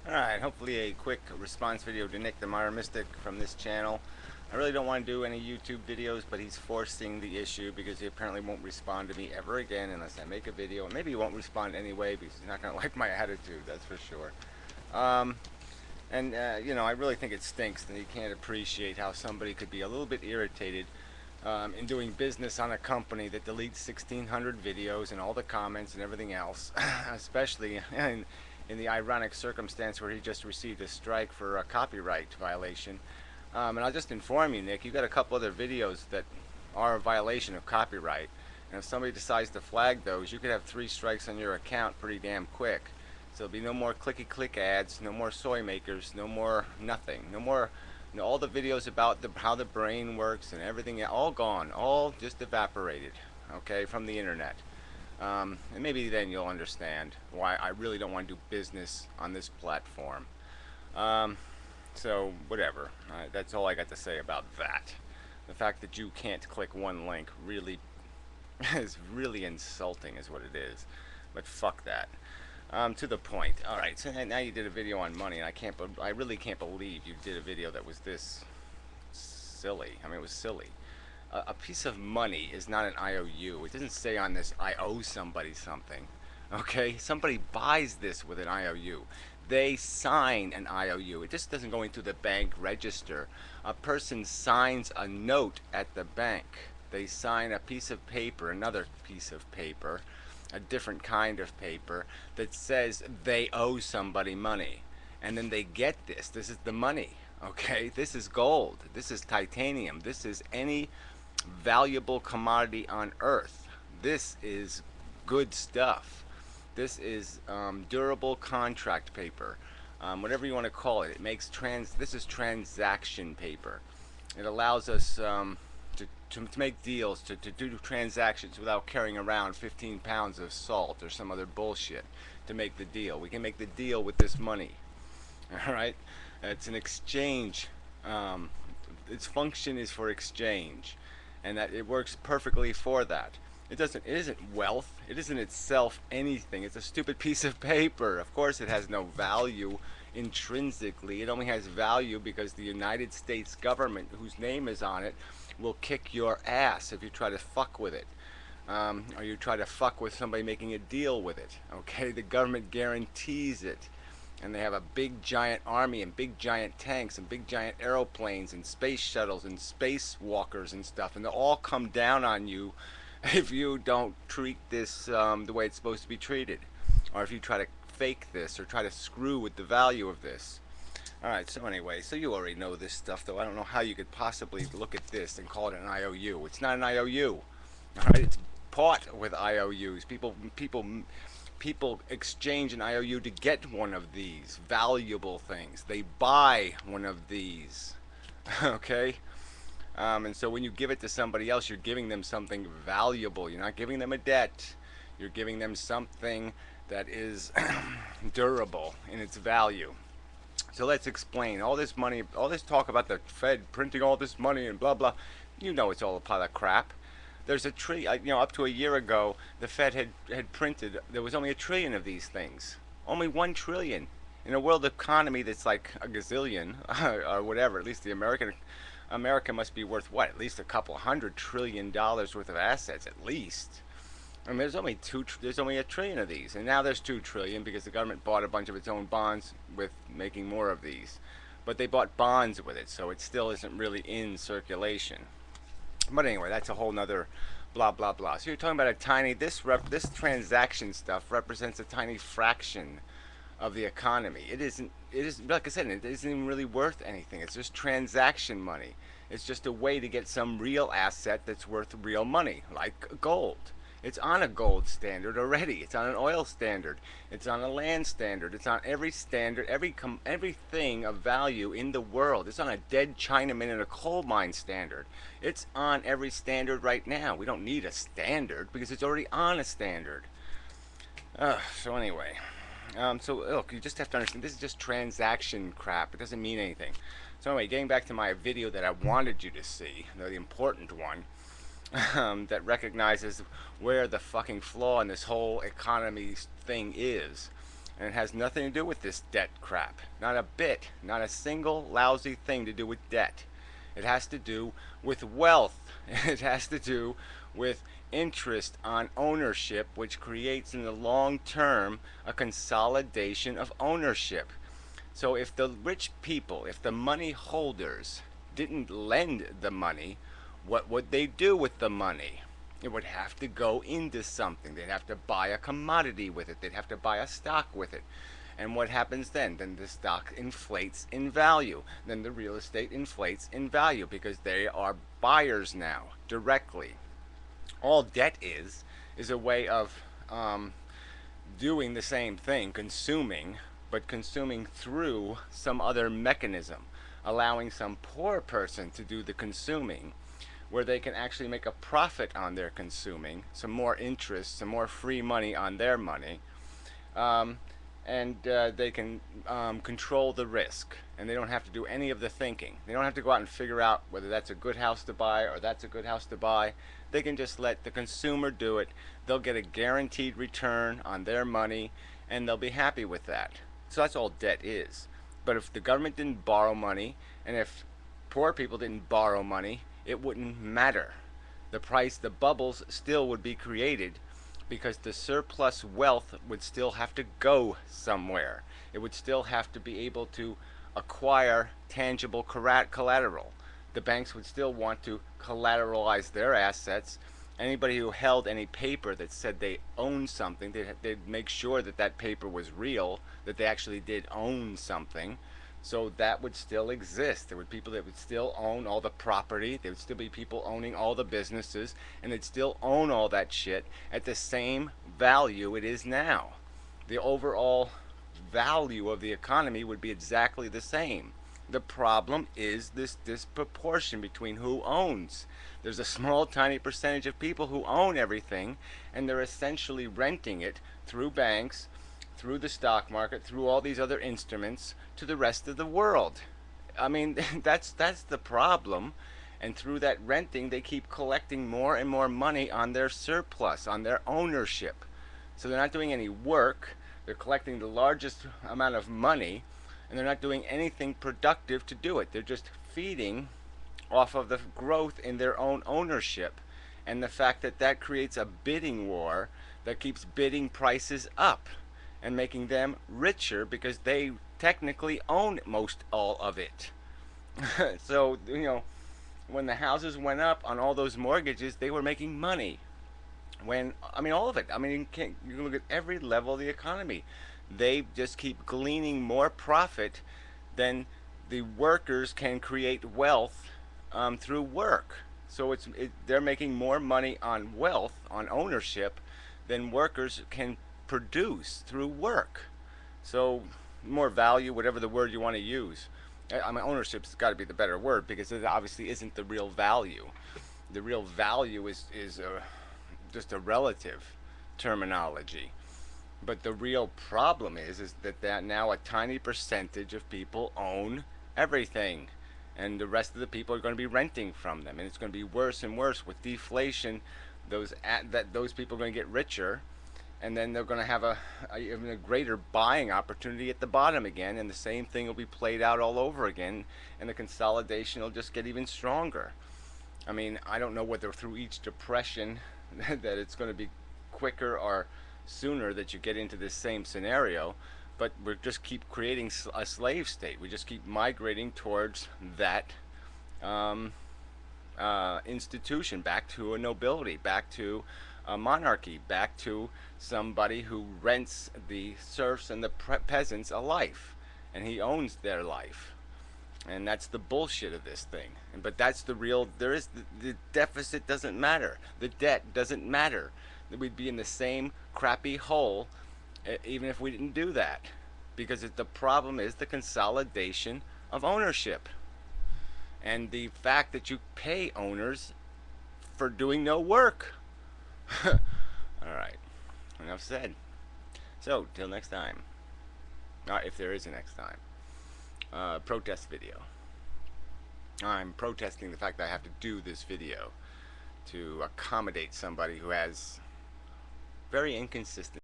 Alright, hopefully a quick response video to Nick the Mire Mystic from this channel. I really don't want to do any YouTube videos, but he's forcing the issue because he apparently won't respond to me ever again unless I make a video. And maybe he won't respond anyway because he's not going to like my attitude, that's for sure. You know, I really think it stinks that he can't appreciate how somebody could be a little bit irritated in doing business on a company that deletes 1,600 videos and all the comments and everything else, especially in the ironic circumstance where he just received a strike for a copyright violation. And I'll just inform you, Nick, you've got a couple other videos that are a violation of copyright. And if somebody decides to flag those, you could have 3 strikes on your account pretty damn quick. So there'll be no more clicky-click ads, no more soy makers, no more nothing, no more, you know, all the videos about how the brain works and everything, all gone, all just evaporated, okay, from the internet. And maybe then you'll understand why I really don't want to do business on this platform. So whatever. That's all I got to say about that. The fact that you can't click one link really is really insulting, is what it is. But fuck that. To the point. All right. So now you did a video on money, and I really can't believe you did a video that was this silly. I mean, it was silly. A piece of money is not an IOU. It doesn't say on this, I owe somebody something. Okay? Somebody buys this with an IOU. They sign an IOU. It just doesn't go into the bank register. A person signs a note at the bank. They sign a piece of paper, another piece of paper, a different kind of paper that says they owe somebody money. And then they get this. This is the money. Okay? This is gold. This is titanium. This is any valuable commodity on earth. This is good stuff. This is durable contract paper, whatever you want to call it. It makes this is transaction paper. It allows us to make deals, to do transactions without carrying around 15 pounds of salt or some other bullshit to make the deal. We can make the deal with this money. All right, it's an exchange. Its function is for exchange, and that it works perfectly for that. It isn't wealth. It isn't itself anything. It's a stupid piece of paper. Of course it has no value intrinsically. It only has value because the United States government, whose name is on it, will kick your ass if you try to fuck with it. Or you try to fuck with somebody making a deal with it. Okay, the government guarantees it. And they have a big giant army and big giant tanks and big giant aeroplanes and space shuttles and spacewalkers and stuff, and they'll all come down on you if you don't treat this the way it's supposed to be treated, or if you try to fake this or try to screw with the value of this. Alright, so anyway, so you already know this stuff, though. I don't know how you could possibly look at this and call it an IOU. It's not an IOU. Alright, it's bought with IOUs. People exchange an IOU to get one of these valuable things. They buy one of these. Okay? And so when you give it to somebody else, you're giving them something valuable. You're not giving them a debt. You're giving them something that is durable in its value. So let's explain. All this money, all this talk about the Fed printing all this money and blah, blah. You know it's all a pile of crap. There's a up to a year ago, the Fed had printed, there was only 1 trillion of these things. Only 1 trillion. In a world economy that's like a gazillion, or whatever, at least America must be worth what? At least a couple $100 trillion worth of assets, at least. I mean, there's only 1 trillion of these, and now there's 2 trillion because the government bought a bunch of its own bonds with making more of these. But they bought bonds with it, so it still isn't really in circulation. But anyway, that's a whole nother blah blah blah. So you're talking about a tiny this transaction stuff represents a tiny fraction of the economy. It isn't like I said, it isn't even really worth anything. It's just transaction money. It's just a way to get some real asset that's worth real money, like gold. It's on a gold standard already. It's on an oil standard. It's on a land standard. It's on every standard, everything of value in the world. It's on a dead Chinaman in a coal mine standard. It's on every standard right now. We don't need a standard because it's already on a standard. So anyway, so look, you just have to understand this is just transaction crap. It doesn't mean anything. So anyway, getting back to my video that I wanted you to see, the important one. That recognizes where the fucking flaw in this whole economy thing is. And it has nothing to do with this debt crap. Not a bit. Not a single lousy thing to do with debt. It has to do with wealth. It has to do with interest on ownership, which creates in the long term a consolidation of ownership. So if the rich people, if the money holders didn't lend the money, what would they do with the money? It would have to go into something. They'd have to buy a commodity with it. They'd have to buy a stock with it. And what happens then? Then the stock inflates in value. Then the real estate inflates in value because they are buyers now directly. All debt is a way of doing the same thing, consuming, but consuming through some other mechanism, allowing some poor person to do the consuming, where they can actually make a profit on their consuming, some more interest, some more free money on their money, um, and they can control the risk, and they don't have to do any of the thinking. They don't have to go out and figure out whether that's a good house to buy or that's a good house to buy. They can just let the consumer do it. They'll get a guaranteed return on their money, and they'll be happy with that. So that's all debt is. But if the government didn't borrow money, and if poor people didn't borrow money, it wouldn't matter. The bubbles still would be created because the surplus wealth would still have to go somewhere. It would still have to be able to acquire tangible collateral. The banks would still want to collateralize their assets. Anybody who held any paper that said they owned something, they'd make sure that that paper was real, that they actually did own something. So that would still exist. There would be people that would still own all the property. There would still be people owning all the businesses, and they'd still own all that shit at the same value it is now. The overall value of the economy would be exactly the same. The problem is this disproportion between who owns. There's a small, tiny percentage of people who own everything, and they're essentially renting it through banks, through the stock market, through all these other instruments to the rest of the world. I mean, that's the problem. And through that renting, they keep collecting more and more money on their surplus, on their ownership. So they're not doing any work. They're collecting the largest amount of money, and they're not doing anything productive to do it. They're just feeding off of the growth in their own ownership, and the fact that that creates a bidding war that keeps bidding prices up and making them richer because they technically own most all of it. So, when the houses went up on all those mortgages, they were making money. All of it. You can look at every level of the economy. They just keep gleaning more profit than the workers can create wealth through work. So they're making more money on wealth, on ownership, than workers can produce through work. So more value, whatever the word you want to use. Ownership's got to be the better word because it obviously isn't the real value. The real value is just a relative terminology. But the real problem is that now a tiny percentage of people own everything, and the rest of the people are going to be renting from them, and it's going to be worse and worse with deflation. Those people are going to get richer, and then they're going to have even a greater buying opportunity at the bottom again, and the same thing will be played out all over again, and the consolidation will just get even stronger. I don't know whether through each depression that it's going to be quicker or sooner that you get into this same scenario, but we just keep creating a slave state. We just keep migrating towards that institution, back to a nobility, back to a monarchy, back to somebody who rents the serfs and the peasants a life, and he owns their life. And that's the bullshit of this thing. But that's the real. The deficit doesn't matter. The debt doesn't matter. We'd be in the same crappy hole even if we didn't do that, because the problem is the consolidation of ownership and the fact that you pay owners for doing no work. All right, enough said. So till next time, if there is a next time. Protest video. I'm protesting the fact that I have to do this video to accommodate somebody who has very inconsistent